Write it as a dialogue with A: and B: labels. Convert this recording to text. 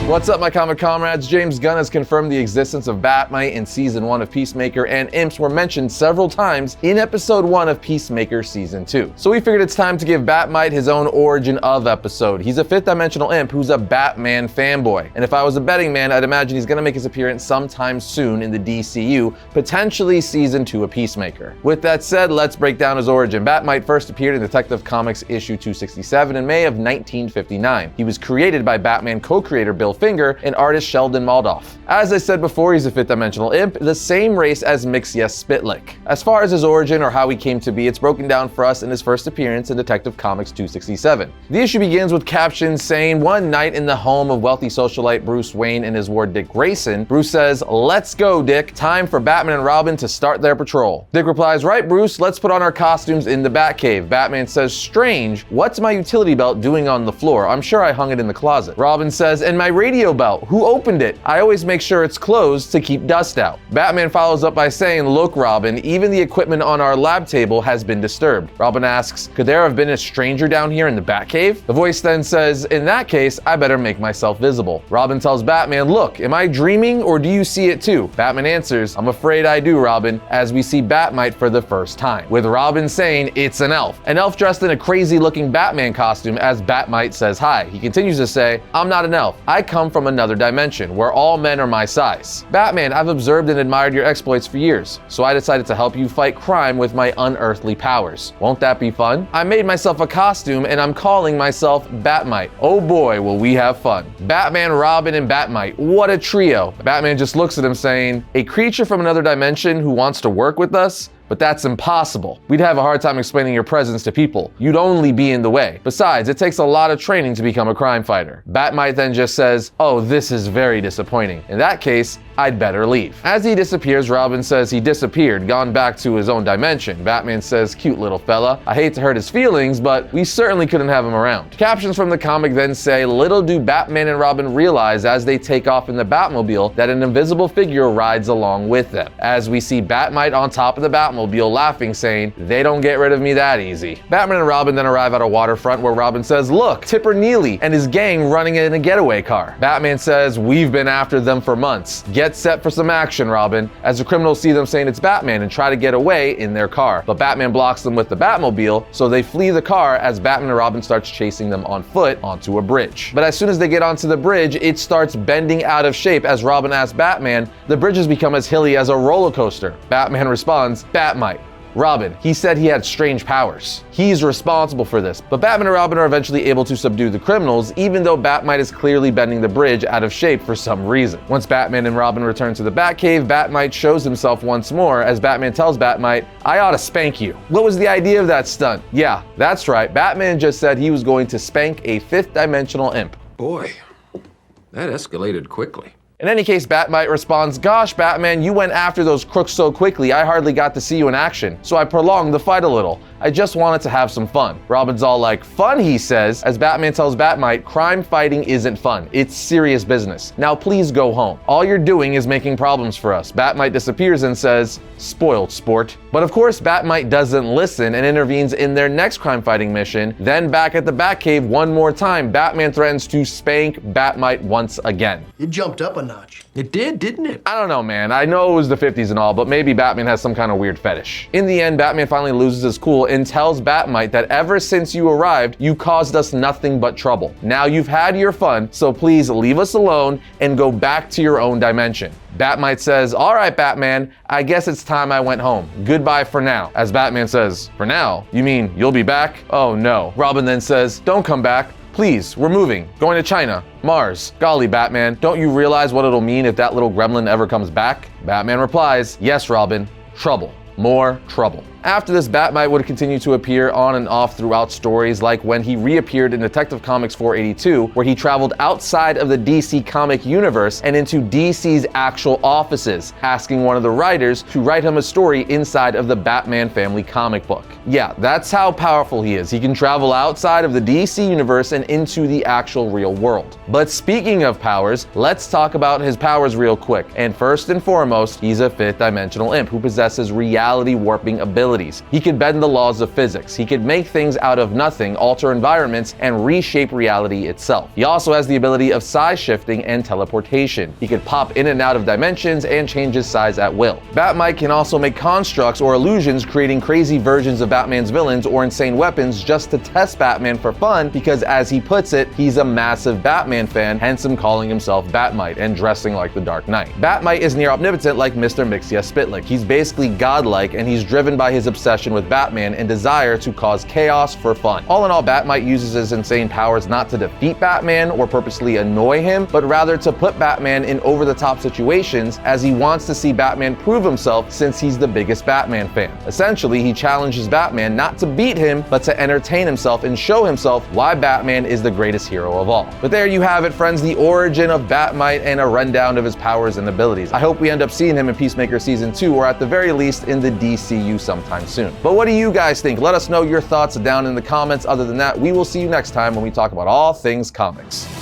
A: What's up, my comic comrades? James Gunn has confirmed the existence of Bat-Mite in Season 1 of Peacemaker, and imps were mentioned several times in Episode 1 of Peacemaker Season 2. So we figured it's time to give Bat-Mite his own origin of episode. He's a fifth-dimensional imp who's a Batman fanboy. And if I was a betting man, I'd imagine he's gonna make his appearance sometime soon in the DCU, potentially Season 2 of Peacemaker. With that said, let's break down his origin. Bat-Mite first appeared in Detective Comics issue 267 in May of 1959. He was created by Batman co-creator Bill Finger and artist Sheldon Moldoff. As I said before, he's a fifth-dimensional imp, the same race as Mixius Spitlick. As far as his origin or how he came to be, it's broken down for us in his first appearance in Detective Comics 267. The issue begins with captions saying, "One night in the home of wealthy socialite Bruce Wayne and his ward Dick Grayson, Bruce says, 'Let's go, Dick. Time for Batman and Robin to start their patrol.' Dick replies, 'Right, Bruce, let's put on our costumes in the Batcave.' Batman says, 'Strange, what's my utility belt doing on the floor? I'm sure I hung it in the closet.' Robin says, 'And my radio belt, who opened it? I always make sure it's closed to keep dust out.' Batman follows up by saying, 'Look, Robin, even the equipment on our lab table has been disturbed.' Robin asks, 'Could there have been a stranger down here in the Batcave?' The voice then says, 'In that case, I better make myself visible.' Robin tells Batman, 'Look, am I dreaming or do you see it too?' Batman answers, 'I'm afraid I do, Robin,' as we see Bat-Mite for the first time, with Robin saying it's an elf dressed in a crazy looking Batman costume as Bat-Mite says hi. He continues to say, 'I'm not an elf. I come from another dimension where all men are my size. Batman, I've observed and admired your exploits for years, so I decided to help you fight crime with my unearthly powers. Won't that be fun? I made myself a costume and I'm calling myself Bat-Mite. Oh boy, will we have fun. Batman, Robin, and Bat-Mite, what a trio.' Batman just looks at him saying, 'A creature from another dimension who wants to work with us? But that's impossible. We'd have a hard time explaining your presence to people. You'd only be in the way. Besides, it takes a lot of training to become a crime fighter.' Bat-Mite then just says, 'Oh, this is very disappointing. In that case, I'd better leave.' As he disappears, Robin says he disappeared, gone back to his own dimension. Batman says, 'Cute little fella. I hate to hurt his feelings, but we certainly couldn't have him around.' Captions from the comic then say, 'Little do Batman and Robin realize as they take off in the Batmobile that an invisible figure rides along with them.' As we see Bat-Mite on top of the Batmobile laughing, saying, 'They don't get rid of me that easy.' Batman and Robin then arrive at a waterfront where Robin says, 'Look, Tipper Neely and his gang running in a getaway car.' Batman says, 'We've been after them for months. Get set for some action, Robin,' as the criminals see them saying it's Batman and try to get away in their car. But Batman blocks them with the Batmobile, so they flee the car as Batman and Robin starts chasing them on foot onto a bridge. But as soon as they get onto the bridge, it starts bending out of shape as Robin asks Batman, 'The bridge has become as hilly as a roller coaster.' Batman responds, 'Bat-Mite. Robin, he said he had strange powers. He's responsible for this.' But Batman and Robin are eventually able to subdue the criminals, even though Bat-Mite is clearly bending the bridge out of shape for some reason. Once Batman and Robin return to the Batcave, Bat-Mite shows himself once more as Batman tells Bat-Mite, 'I ought to spank you.' What was the idea of that stunt? Yeah, that's right. Batman just said he was going to spank a fifth-dimensional imp.
B: Boy, that escalated quickly.
A: In any case, Bat-Mite responds, 'Gosh, Batman, you went after those crooks so quickly, I hardly got to see you in action, so I prolonged the fight a little. I just wanted to have some fun.' Robin's all like, 'Fun,' he says, as Batman tells Bat-Mite, 'Crime fighting isn't fun. It's serious business. Now please go home. All you're doing is making problems for us.' Bat-Mite disappears and says, 'Spoiled sport.' But of course, Bat-Mite doesn't listen and intervenes in their next crime fighting mission. Then back at the Batcave one more time, Batman threatens to spank Bat-Mite once again.
C: It jumped up a notch.
B: It did, didn't it?
A: I don't know, man. I know it was the 50s and all, but maybe Batman has some kind of weird fetish. In the end, Batman finally loses his cool and tells Bat-Mite that ever since you arrived, you caused us nothing but trouble. Now you've had your fun, so please leave us alone and go back to your own dimension. Bat-Mite says, 'All right, Batman, I guess it's time I went home. Goodbye for now.' As Batman says, 'For now? You mean you'll be back?' 'Oh no.' Robin then says, 'Don't come back. Please, we're moving. Going to China. Mars. Golly, Batman, don't you realize what it'll mean if that little gremlin ever comes back?' Batman replies, 'Yes, Robin. Trouble. More trouble.' After this, Bat-Mite would continue to appear on and off throughout stories, like when he reappeared in Detective Comics 482, where he traveled outside of the DC comic universe and into DC's actual offices, asking one of the writers to write him a story inside of the Batman family comic book. Yeah, that's how powerful he is. He can travel outside of the DC universe and into the actual real world. But speaking of powers, let's talk about his powers real quick. And first and foremost, he's a fifth-dimensional imp who possesses reality warping abilities. abilities. He could bend the laws of physics. He could make things out of nothing, alter environments, and reshape reality itself. He also has the ability of size shifting and teleportation. He could pop in and out of dimensions and change his size at will. Bat-Mite can also make constructs or illusions, creating crazy versions of Batman's villains or insane weapons just to test Batman for fun because, as he puts it, he's a massive Batman fan, hence him calling himself Bat-Mite and dressing like the Dark Knight. Bat-Mite is near-omnipotent like Mr. Mixia-Spitlick. He's basically godlike, and he's driven by his obsession with Batman and desire to cause chaos for fun. All in all, Bat-Mite uses his insane powers not to defeat Batman or purposely annoy him, but rather to put Batman in over-the-top situations, as he wants to see Batman prove himself since he's the biggest Batman fan. Essentially, he challenges Batman not to beat him, but to entertain himself and show himself why Batman is the greatest hero of all. But there you have it, friends, the origin of Bat-Mite and a rundown of his powers and abilities. I hope we end up seeing him in Peacemaker Season 2, or at the very least in the DCU sometime soon. But what do you guys think? Let us know your thoughts down in the comments. Other than that, we will see you next time when we talk about all things comics.